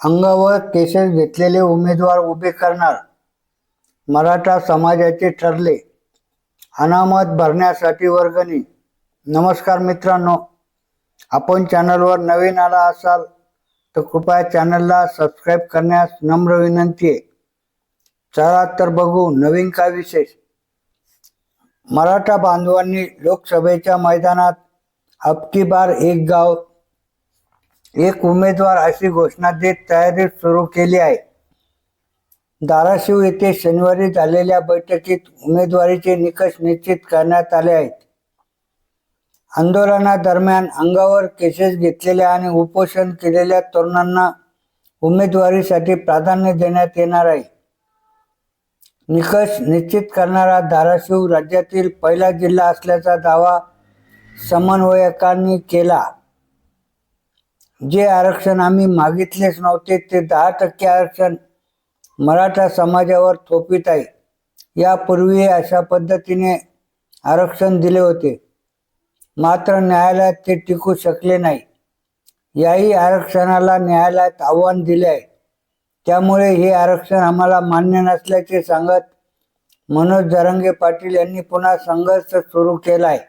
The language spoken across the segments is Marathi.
अंगावर केसेस घेतलेले उमेदवार उभे करणार मराठा समाजाचे ठरले अनामत भरण्यासाठी वर्गणी। नमस्कार मित्रांनो, आपण चॅनलवर नवीन आला असाल तर कृपया चॅनलला सबस्क्राईब करण्यास नम्र विनंती आहे। चला तर बघू नवीन काय विशेष। मराठा बांधवांनी लोकसभेच्या मैदानात अब की बार एक गाव एक उमेदवार अशी घोषणा देत तयारी सुरू केली आहे। धाराशिव येथे शनिवारी झालेल्या बैठकीत उमेदवारीचे निकष निश्चित करण्यात आले आहेत। आंदोलनादरम्यान अंगावर केसेस घेतलेल्या आणि उपोषण केलेल्या तरुणांना उमेदवारीसाठी प्राधान्य देण्यात येणार आहे। निकष निश्चित करणारा धाराशिव राज्यातील पहिला जिल्हा असल्याचा दावा समन्वयकांनी केला। जे आरक्षण आम्ही मागितलेच नव्हते ते 10% आरक्षण मराठा समाजावर थोपीत आहे। यापूर्वी अशा पद्धतीने आरक्षण दिले होते, मात्र न्यायालयात ते टिकू शकले नाही। याही आरक्षणाला न्यायालयात आव्हान दिले आहे, त्यामुळे हे आरक्षण आम्हाला मान्य नसल्याचे सांगत मनोज जरांगे पाटील यांनी पुन्हा संघर्ष सुरू केला आहे।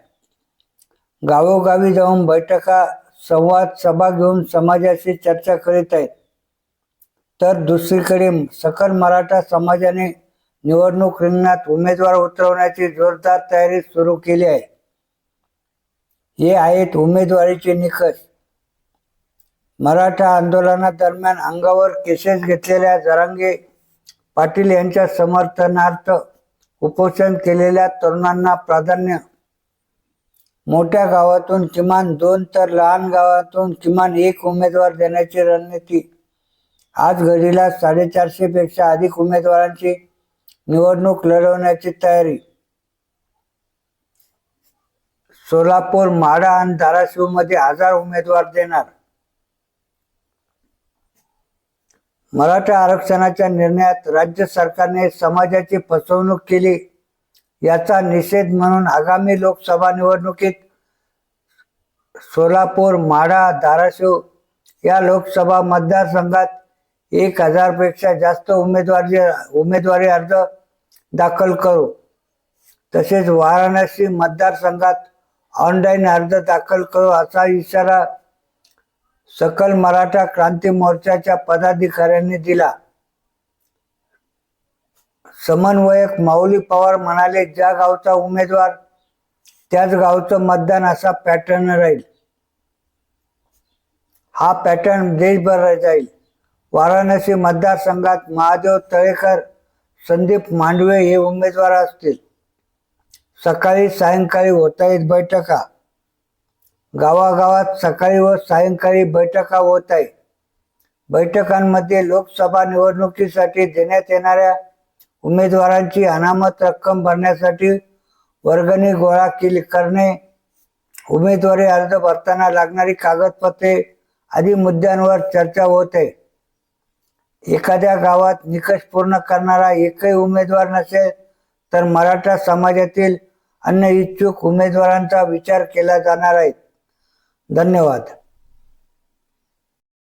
गावोगावी जाऊन बैठका, संवाद, सभा घेऊन समाजाशी चर्चा करीत आहेत। तर दुसरीकडे सकल मराठा समाजाने निवडणूक रिंगणात उमेदवार उतरवण्याची जोरदार तयारी सुरू केली आहे। हे आहेत उमेदवारीचे निकष। मराठा आंदोलनादरम्यान अंगावर केसेस घेतलेल्या जरांगे पाटील यांच्या समर्थनार्थ उपोषण केलेल्या तरुणांना प्राधान्य। मोठ्या गावातून किमान 2 तर लहान गावातून किमान 1 उमेदवार देण्याची रणनीती। आज घडीला 450 पेक्षा अधिक उमेदवारांची निवडणूक लढवण्याची तयारी। सोलापूर, माढा आणि धाराशिवमध्ये 1000 उमेदवार देणार। मराठा आरक्षणाच्या निर्णयात राज्य सरकारने समाजाची फसवणूक केली, याचा निषेध म्हणून आगामी लोकसभा निवडणुकीत सोलापूर, माढा, धाराशिव या लोकसभा मतदारसंघात 1000 पेक्षा जास्त उमेदवारी अर्ज दाखल करू। तसेच वाराणसी मतदारसंघात ऑनलाईन अर्ज दाखल करू असा इशारा सकल मराठा क्रांती मोर्चाच्या पदाधिकाऱ्यांनी दिला। समन्वयक माऊली पवार म्हणाले, ज्या गावचा उमेदवार त्याच गावचं मतदान असा पॅटर्न राहील। हा पॅटर्न देशभर जाईल। वाराणसी मतदारसंघात महादेव तळेकर, संदीप मांडवे हे उमेदवार असतील। सकाळी सायंकाळी होत आहेत बैठका। गावागावात सकाळी व सायंकाळी बैठका होत आहेत। बैठकांमध्ये लोकसभा निवडणुकीसाठी देण्यात येणाऱ्या उमेदवारांची अनामत रक्कम भरण्यासाठी वर्गणी गोळा करणे, उमेदवारी अर्ज भरताना लागणारी कागदपत्रे आदी मुद्द्यांवर चर्चा होत आहे। एखाद्या गावात निकष पूर्ण करणारा एकही उमेदवार नसेल तर मराठा समाजातील अन्य इच्छुक उमेदवारांचा विचार केला जाणार आहे। धन्यवाद।